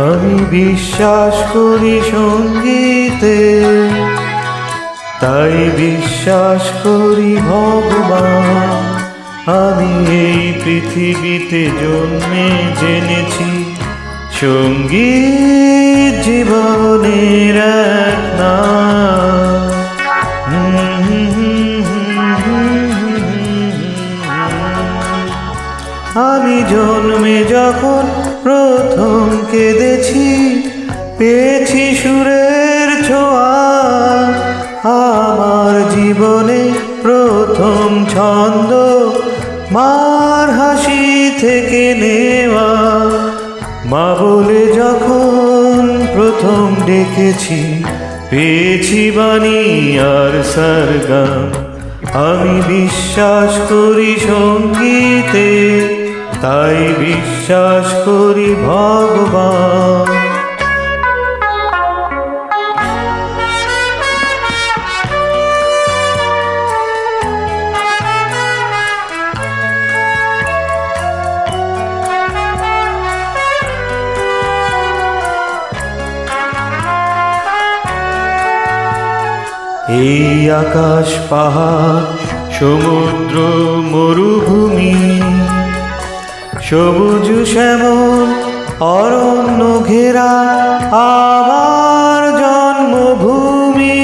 আমি বিশ্বাস করি সঙ্গীতে, তাই বিশ্বাস করি ভগবান। আমি এই পৃথিবীতে জন্মে জেনেছি সঙ্গীত জীবনের এক নাম। আমি জন্মে যখন প্রথম কেঁদেছি, পেয়েছি সুরের ছোঁয়া। আমার জীবনে প্রথম ছন্দ মার হাসি থেকে নেওয়া। মা বলে যখন প্রথম ডেকেছি, পেয়েছি বাণী আর সরগম। আমি বিশ্বাস করি সঙ্গীতে, তাই বিশ্বাস করি ভগবান। এই আকাশ পাহাড় সমুদ্র মরুভূমি, সবুজ শ্যামল অরণ্য ঘেরা আমার জন্মভূমি।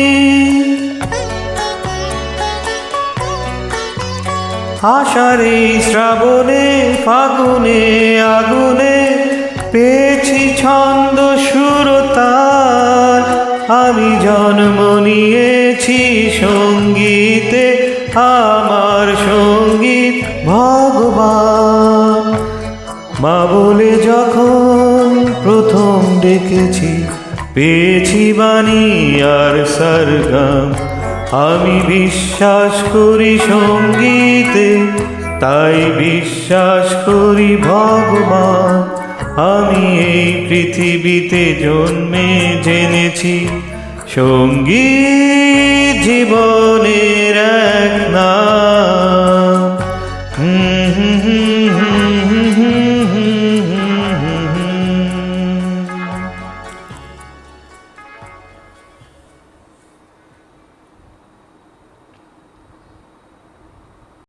আষাঢ়ে শ্রাবণে ফাগুনে আগুনে পেয়েছি ছন্দ সুরতার। আমি জন্ম নিয়েছি সঙ্গীতে, আমার সঙ্গীত ভগবান। মা বলে যখন প্রথম ডেকেছি, পেয়েছি বাণী আর সরগম। আমি বিশ্বাস করি সঙ্গীতে, তাই বিশ্বাস করি ভগবান। আমি এই পৃথিবীতে জন্মে জেনেছি সঙ্গীত জীবনের এক নাম।